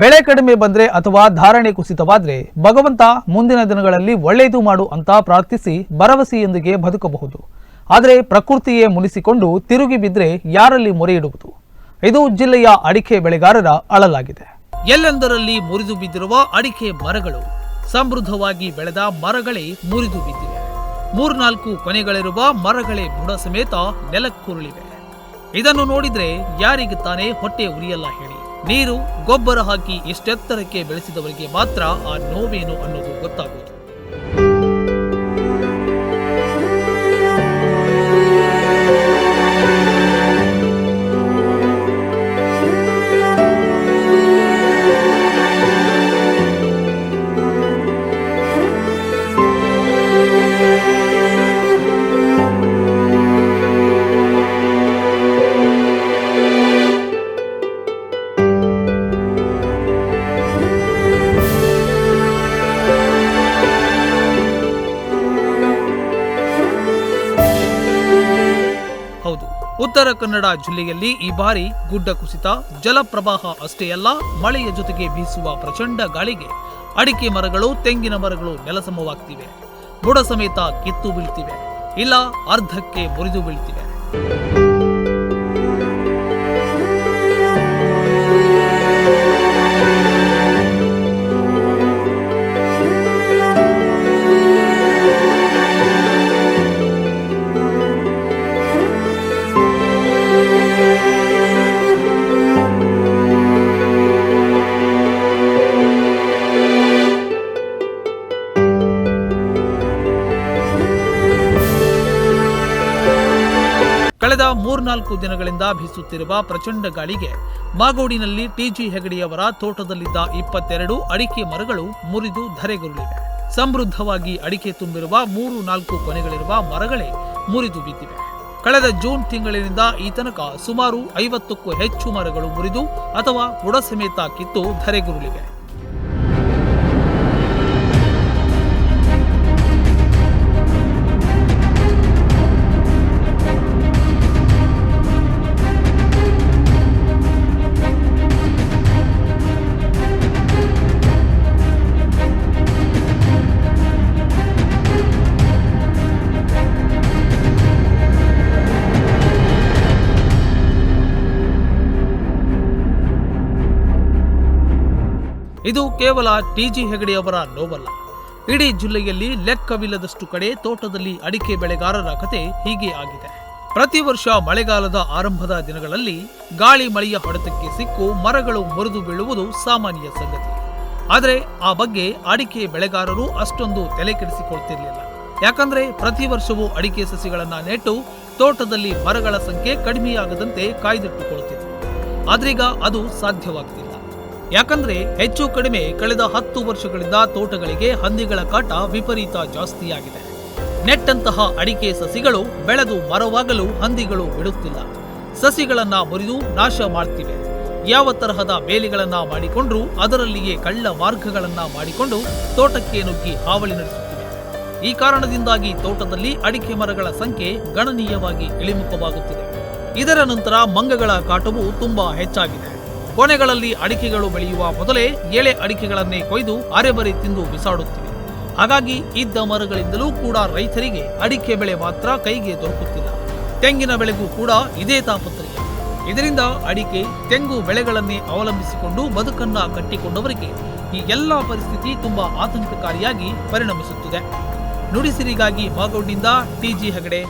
ಬೆಳೆ ಕಡಿಮೆ ಬಂದ್ರೆ ಅಥವಾ ಧಾರಣೆ ಕುಸಿತವಾದ್ರೆ ಭಗವಂತ ಮುಂದಿನ ದಿನಗಳಲ್ಲಿ ಒಳ್ಳೆಯದು ಮಾಡು ಅಂತ ಪ್ರಾರ್ಥಿಸಿ ಭರವಸೆಯೊಂದಿಗೆ ಬದುಕಬಹುದು. ಆದರೆ ಪ್ರಕೃತಿಯೇ ಮುನಿಸಿಕೊಂಡು ತಿರುಗಿ ಬಿದ್ರೆ ಯಾರಲ್ಲಿ ಮೊರೆ ಇಡುವುದು? ಇದು ಜಿಲ್ಲೆಯ ಅಡಿಕೆ ಬೆಳೆಗಾರರ ಅಳಲಾಗಿದೆ. ಎಲ್ಲೆಂದರಲ್ಲಿ ಮುರಿದು ಬಿದ್ದಿರುವ ಅಡಿಕೆ ಮರಗಳು, ಸಮೃದ್ಧವಾಗಿ ಬೆಳೆದ ಮರಗಳೇ ಮುರಿದು ಬಿದ್ದಿವೆ. 3-4 ಕೊನೆಗಳಿರುವ ಮರಗಳೇ ಬುಡ ಸಮೇತ ನೆಲಕ್ಕುರುಳಿವೆ. ಇದನ್ನು ನೋಡಿದ್ರೆ ಯಾರಿಗೆ ತಾನೇ ಹೊಟ್ಟೆ ಉರಿಯಲ್ಲ ಹೇಳಿ. ನೀರು ಗೊಬ್ಬರ ಹಾಕಿ ಇಷ್ಟೆತ್ತರಕ್ಕೆ ಬೆಳೆಸಿದವರಿಗೆ ಮಾತ್ರ ಆ ನೋವೇನು ಅನ್ನೋದು ಗೊತ್ತಾಗುವುದು. ಹೌದು, ಉತ್ತರ ಕನ್ನಡ ಜಿಲ್ಲೆಯಲ್ಲಿ ಈ ಬಾರಿ ಗುಡ್ಡ ಕುಸಿತ, ಜಲಪ್ರವಾಹ ಅಷ್ಟೇ ಅಲ್ಲ, ಮಳೆಯ ಜೊತೆಗೆ ಬೀಸುವ ಪ್ರಚಂಡ ಗಾಳಿಗೆ ಅಡಿಕೆ ಮರಗಳು, ತೆಂಗಿನ ಮರಗಳು ನೆಲಸಮವಾಗ್ತಿವೆ. ಬುಡ ಸಮೇತ ಕಿತ್ತು ಬೀಳ್ತಿವೆ, ಇಲ್ಲ ಅರ್ಧಕ್ಕೆ ಮುರಿದು ಬೀಳ್ತಿವೆ. ಕಳೆದ 3-4 ದಿನಗಳಿಂದ ಬೀಸುತ್ತಿರುವ ಪ್ರಚಂಡ ಗಾಳಿಗೆ ಮಾಗೋಡಿನಲ್ಲಿ ಟಿಜಿ ಹೆಗಡೆಯವರ ತೋಟದಲ್ಲಿದ್ದ 22 ಅಡಿಕೆ ಮರಗಳು ಮುರಿದು ಧರೆಗುರುಳಿವೆ. ಸಮೃದ್ಧವಾಗಿ ಅಡಿಕೆ ತುಂಬಿರುವ 3-4 ಕೊನೆಗಳಿರುವ ಮರಗಳೇ ಮುರಿದು ಬಿದ್ದಿವೆ. ಕಳೆದ ಜೂನ್ ತಿಂಗಳಿನಿಂದ ಈ ತನಕ ಸುಮಾರು 50ಕ್ಕೂ ಹೆಚ್ಚು ಮರಗಳು ಮುರಿದು ಅಥವಾ ಬುಡ ಸಮೇತ ಕಿತ್ತು ಧರೆಗುರುಳಿವೆ. ಇದು ಕೇವಲ ಟಿಜಿ ಹೆಗಡೆಯವರ ನೋವಲ್ಲ. ಇಡೀ ಜಿಲ್ಲೆಯಲ್ಲಿ ಲೆಕ್ಕವಿಲ್ಲದಷ್ಟು ಕಡೆ ತೋಟದಲ್ಲಿ ಅಡಿಕೆ ಬೆಳೆಗಾರರ ಕತೆ ಹೀಗೆ ಆಗಿದೆ. ಪ್ರತಿ ವರ್ಷ ಮಳೆಗಾಲದ ಆರಂಭದ ದಿನಗಳಲ್ಲಿ ಗಾಳಿ ಮಳೆಯ ಹೊಡೆತಕ್ಕೆ ಸಿಕ್ಕು ಮರಗಳು ಮುರಿದು ಬೀಳುವುದು ಸಾಮಾನ್ಯ ಸಂಗತಿ. ಆದರೆ ಆ ಬಗ್ಗೆ ಅಡಿಕೆ ಬೆಳೆಗಾರರು ಅಷ್ಟೊಂದು ತಲೆ ಕೆಡಿಸಿಕೊಳ್ತಿರ್ಲಿಲ್ಲ. ಯಾಕಂದ್ರೆ ಪ್ರತಿ ವರ್ಷವೂ ಅಡಿಕೆ ಸಸಿಗಳನ್ನ ನೆಟ್ಟು ತೋಟದಲ್ಲಿ ಮರಗಳ ಸಂಖ್ಯೆ ಕಡಿಮೆಯಾಗದಂತೆ ಕಾಯ್ದಿಟ್ಟುಕೊಳ್ಳುತ್ತಿತ್ತು. ಆದ್ರೀಗ ಅದು ಸಾಧ್ಯವಾಗ್ತಿಲ್ಲ. ಯಾಕಂದ್ರೆ ಹೆಚ್ಚು ಕಡಿಮೆ ಕಳೆದ 10 ವರ್ಷಗಳಿಂದ ತೋಟಗಳಿಗೆ ಹಂದಿಗಳ ಕಾಟ ವಿಪರೀತ ಜಾಸ್ತಿಯಾಗಿದೆ. ನೆಟ್ಟಂತಹ ಅಡಿಕೆ ಸಸಿಗಳು ಬೆಳೆದು ಮರವಾಗಲು ಹಂದಿಗಳು ಬಿಡುತ್ತಿಲ್ಲ. ಸಸಿಗಳನ್ನ ಮುರಿದು ನಾಶ ಮಾಡ್ತಿವೆ. ಯಾವ ತರಹದ ಬೇಲಿಗಳನ್ನ ಮಾಡಿಕೊಂಡ್ರೂ ಅದರಲ್ಲಿಯೇ ಕಳ್ಳ ಮಾರ್ಗಗಳನ್ನ ಮಾಡಿಕೊಂಡು ತೋಟಕ್ಕೆ ನುಗ್ಗಿ ಹಾವಳಿ ನಡೆಸುತ್ತಿವೆ. ಈ ಕಾರಣದಿಂದಾಗಿ ತೋಟದಲ್ಲಿ ಅಡಿಕೆ ಮರಗಳ ಸಂಖ್ಯೆ ಗಣನೀಯವಾಗಿ ಇಳಿಮುಖವಾಗುತ್ತಿದೆ. ಇದರ ನಂತರ ಮಂಗಗಳ ಕಾಟವು ತುಂಬಾ ಹೆಚ್ಚಾಗಿದೆ. ಕೊನೆಗಳಲ್ಲಿ ಅಡಿಕೆಗಳು ಬೆಳೆಯುವ ಮೊದಲೇ ಎಳೆ ಅಡಿಕೆಗಳನ್ನೇ ಕೊಯ್ದು ಅರೆಬರೆ ತಿಂದು ಬಿಸಾಡುತ್ತಿವೆ. ಹಾಗಾಗಿ ಇದ್ದ ಮರಗಳಿಂದಲೂ ಕೂಡ ರೈತರಿಗೆ ಅಡಿಕೆ ಬೆಳೆ ಮಾತ್ರ ಕೈಗೆ ದೊರಕುತ್ತಿಲ್ಲ. ತೆಂಗಿನ ಬೆಳೆಗೂ ಕೂಡ ಇದೇ ತಾಪತ್ರಯ. ಇದರಿಂದ ಅಡಿಕೆ, ತೆಂಗು ಬೆಳೆಗಳನ್ನೇ ಅವಲಂಬಿಸಿಕೊಂಡು ಬದುಕನ್ನ ಕಟ್ಟಿಕೊಂಡವರಿಗೆ ಈ ಎಲ್ಲಾ ಪರಿಸ್ಥಿತಿ ತುಂಬಾ ಆತಂಕಕಾರಿಯಾಗಿ ಪರಿಣಮಿಸುತ್ತಿದೆ. ನುಡಿಸಿರಿಗಾಗಿ ಮಾಗೋಡ್ನಿಂದ ಟಿಜಿ ಹೆಗಡೆ.